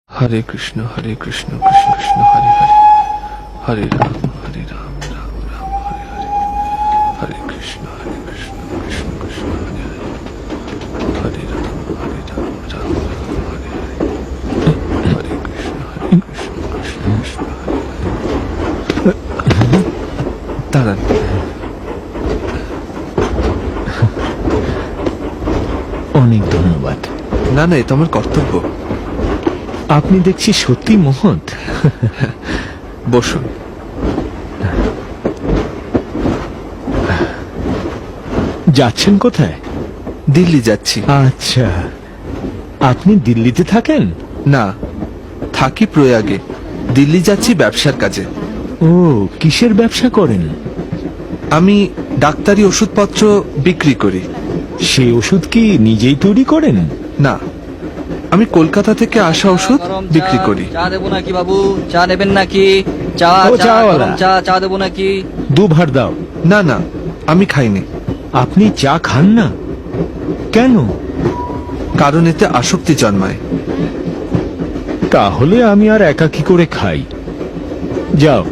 हरे कृष्ण कृष्ण कृष्ण हरे हरे हरे राम राम राम हरे हरे हरे कृष्ण कृष्ण कृष्ण हरे हरे हरे राम राम राम हरे हरे हरे कृष्ण कृष्ण कृष्ण हरे हरे। দাঁড়ান, অনেক ধন্যবাদ। না না, এ তো আমার কর্তব্য। আপনি দেখছি সত্যি মহৎ। বসুন। যাচ্ছেন কোথায়? দিল্লি যাচ্ছি। আচ্ছা, আপনি দিল্লিতে থাকেন? না, থাকি প্রয়াগে। দিল্লি যাচ্ছি ব্যবসার কাজে। ও, কিসের ব্যবসা করেন? আমি ডাক্তারি ওষুধপত্র বিক্রি করি। সেই ওষুধ কি নিজেই তৈরি করেন? না, আমি কলকাতা থেকে আসা ওষুধ বিক্রি করি। চা দেবো নাকি বাবু? চা নেবেন নাকি? চা ও, চা চাওয়ালা। গরম চা চা দেবো নাকি? দুভার দাও। না না, আমি খাইনি। আপনি চা খান না কেন? কারণ এতে আসক্তি জন্মায়। তাহলে আমি আর একা কি করে খাই? যাও,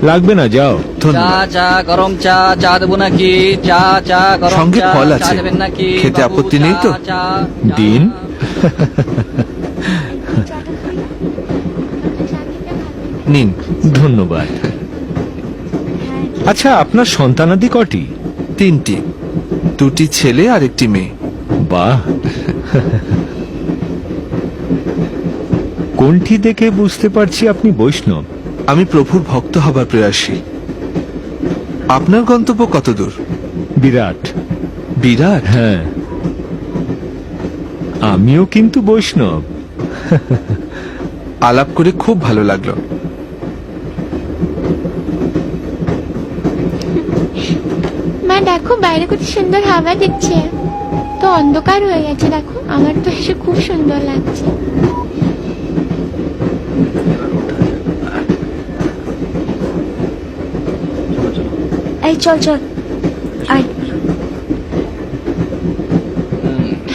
লাগবে না, যাও। চা ধন্যবাদ। চা গরম চা চা দেবো নাকি? চা চা গরম সঙ্গে চা ফল চা আছে। নেবেন নাকি? খেতে বাবু, আপত্তি চা, নেই তো? চা, চা। দিন। নিন। ধন্যবাদ। আচ্ছা, আপনার সন্তানাদি কটি? 3টি, 2টি ছেলে আর 1টি মেয়ে। বাহ। কোনটি দেখে বুঝতে পারছি আপনি বৈষ্ণব? আমি প্রভুর ভক্ত হবার প্রয়াসী। আপনার গন্তব্য কত দূর? বিরাট। বিরাট? হ্যাঁ, আমিও কিন্তু বৈষ্ণব। আলাপ করে খুব ভালো লাগলো। মা দেখো, বাইরে কত সুন্দর হাওয়া দিচ্ছে। তো অন্ধকার হয়ে গেছে, দেখো আমার তো এসে খুব সুন্দর লাগছে। এই চল চল, আয়।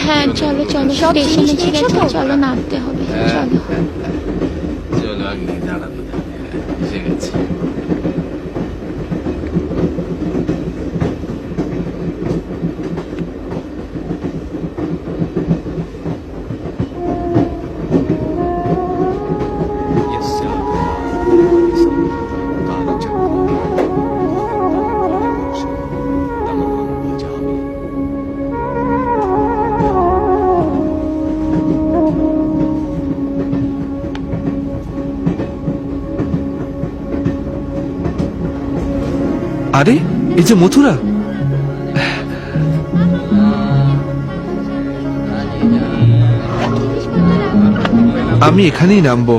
হ্যাঁ চলো চলো, স্টেশনে এসে গেছে, চলো নামতে হবে, চলো। চলো আগে দাঁড়াবে, এসে গেছে। আরে, এই যে মথুরা। আমি এখানেই নামবো।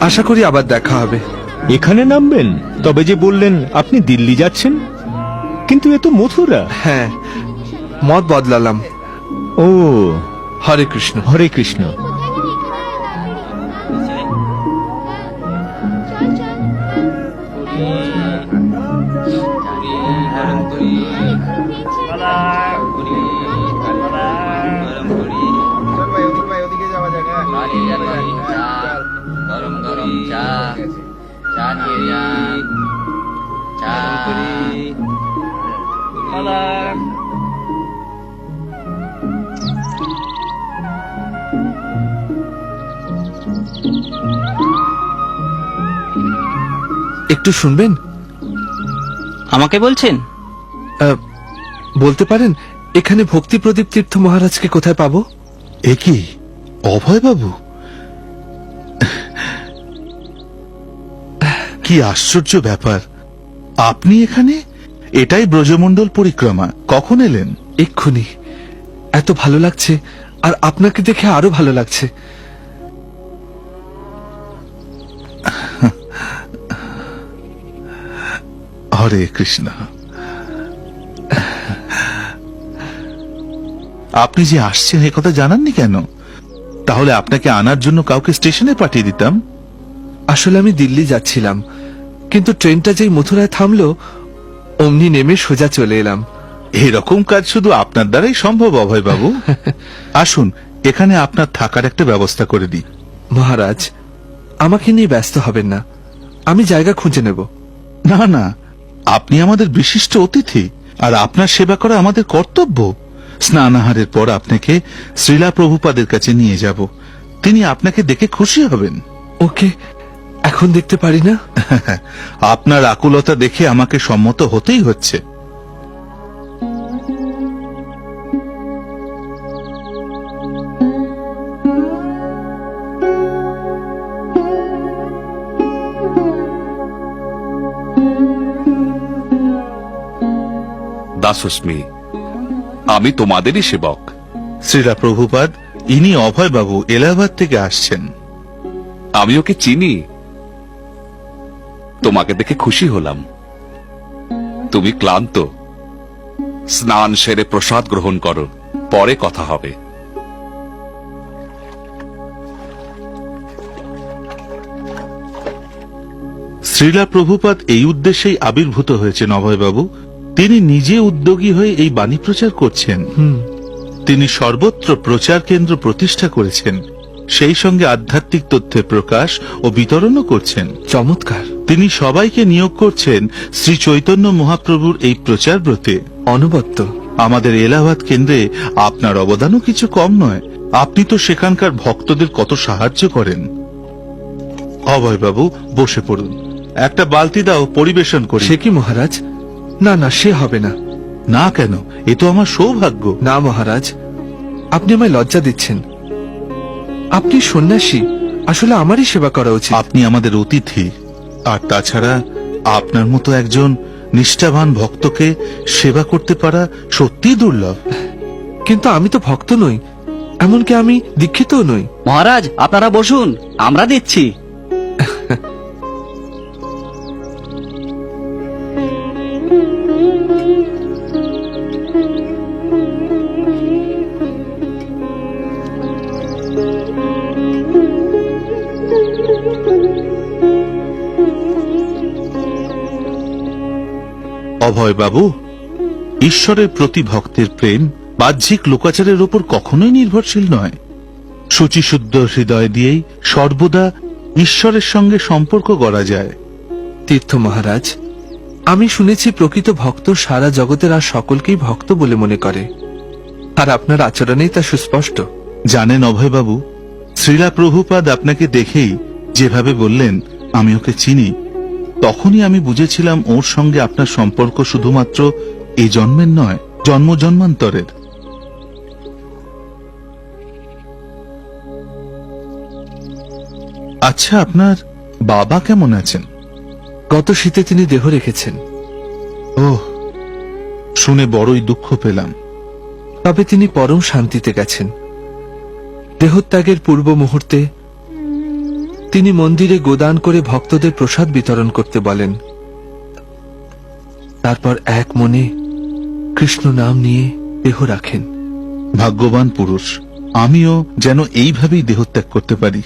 আশা করি আবার দেখা হবে। এখানে নামবেন? তবে যে বললেন আপনি দিল্লি যাচ্ছেন, কিন্তু এ তো মথুরা। হ্যাঁ, মত বদলালাম। ও, হরে কৃষ্ণ। হরে কৃষ্ণ। গরম করি গরম করি চা গরম গরম চা চা নিয়ে যান চা করি একটু শুনবেন? আমাকে বলছেন? বলতে পারেন এখানে ভক্তি প্রদীপ তীর্থ মহারাজকে কোথায় পাবো? একই অভয় বাবু, কি আশ্চর্য ব্যাপার! আপনি এখানে? এটাই ব্রজমণ্ডল পরিক্রমা। কখন এলেন? এক্ষুনি। এত ভালো লাগছে, আর আপনাকে দেখে আরো ভালো লাগছে। হরে কৃষ্ণ। আপনি যে আসছেন এ কথা জানাননি কেন? তাহলে আপনাকে আনার জন্য কাউকে স্টেশনে পাঠিয়ে দিতাম। আসলে আমি দিল্লি যাচ্ছিলাম, কিন্তু ট্রেনটা যেই মথুরায় থামলো অমনি নেমে সোজা চলে এলাম। এরকম কাজ শুধু আপনার দ্বারাই সম্ভব অভয় বাবু। আসুন, এখানে আপনার থাকার একটা ব্যবস্থা করে দিই। মহারাজ, আমাকে নিয়ে ব্যস্ত হবেন না, আমি জায়গা খুঁজে নেব। না না, আপনি আমাদের বিশিষ্ট অতিথি, আর আপনার সেবা করা আমাদের কর্তব্য। স্নানাহারের পর আপনাকে শ্রীলা প্রভুপাদের কাছে নিয়ে যাব, তিনি আপনাকে দেখে খুশি হবেন। ওকে, এখন দেখতে পারি না? আপনার আকুলতা দেখে আমাকে সম্মত হতেই হচ্ছে। দাসস্মি, আমি তোমাদেরই সেবক। শ্রীলা প্রভুপাদ, ইনি অভয় বাবু, এলাহাবাদ থেকে আসছেন। আমি ওকে চিনি, তোমাকে দেখে খুশি হলাম। তুমি ক্লান্ত, স্নান সেরে প্রসাদ গ্রহণ করো, পরে কথা হবে। শ্রীলা প্রভুপাদ এই উদ্দেশ্যেই আবির্ভূত হয়েছেন অভয়বাবু। তিনি নিজে উদ্যোগী হয়ে এই বাণী প্রচার করছেন। তিনি সর্বত্র প্রচার কেন্দ্র প্রতিষ্ঠা করেছেন, সেই সঙ্গে আধ্যাত্মিক তথ্যের প্রকাশ ও বিতরণও করছেন। চমৎকার। তিনি সবাইকে নিয়োগ করছেন শ্রী চৈতন্য মহাপ্রভুর এই প্রচার ব্রতে। অনবদ্য। আমাদের এলাহাবাদ কেন্দ্রে আপনার অবদানও কিছু কম নয়। আপনি তো সেখানকার ভক্তদের কত সাহায্য করেন। অভয়বাবু, বসে পড়ুন, একটা বালতি দাও, পরিবেশন করি। সে কি মহারাজ? না না, সে হবে না। না কেন? এ তো আমার সৌভাগ্য। না মহারাজ, আপনি আমায় লজ্জা দিচ্ছেন। আপনি সন্ন্যাসী, আসলে আমারই সেবা করা উচিত। আপনি আমাদের অতিথি, আর তাছাড়া আপনার মতো একজন নিষ্ঠাবান ভক্তকে সেবা করতে পারা সত্যিই দুর্লভ। কিন্তু আমি তো ভক্ত নই, এমনকি আমি দীক্ষিতও নই। মহারাজ, আপনারা বসুন, আমরা দিচ্ছি। অভয়বাবু, ঈশ্বরের প্রতি ভক্তের প্রেম বাহ্যিক লোকাচারের উপর কখনোই নির্ভরশীল নয়। শুচিশুদ্ধ হৃদয় দিয়েই সর্বদা ঈশ্বরের সঙ্গে সম্পর্ক গড়া যায়। তীর্থ মহারাজ, আমি শুনেছি প্রকৃত ভক্ত সারা জগতের আর সকলকেই ভক্ত বলে মনে করে, আর আপনার আচরণেই তা সুস্পষ্ট। জানেন অভয়বাবু, শ্রীলা প্রভুপাদ আপনাকে দেখেই যেভাবে বললেন আমি ওকে চিনি, তখনই আমি বুঝেছিলাম ওর সঙ্গে আপনার সম্পর্ক শুধুমাত্র এই জন্মের নয়, জন্ম জন্মান্তরের। আচ্ছা, আপনার বাবা কেমন আছেন? গত শীতে তিনি দেহ রেখেছেন। ওহ, শুনে বড়ই দুঃখ পেলাম। তবে তিনি পরম শান্তিতে গেছেন। দেহত্যাগের পূর্ব মুহূর্তে তিনি মন্দিরে গোদান করে ভক্তদের প্রসাদ বিতরণ করতে বলেন। তারপর এক মনে কৃষ্ণ নাম নিয়ে দেহ রাখেন। ভাগ্যবান পুরুষ। আমিও যেন এইভাবেই দেহত্যাগ করতে পারি।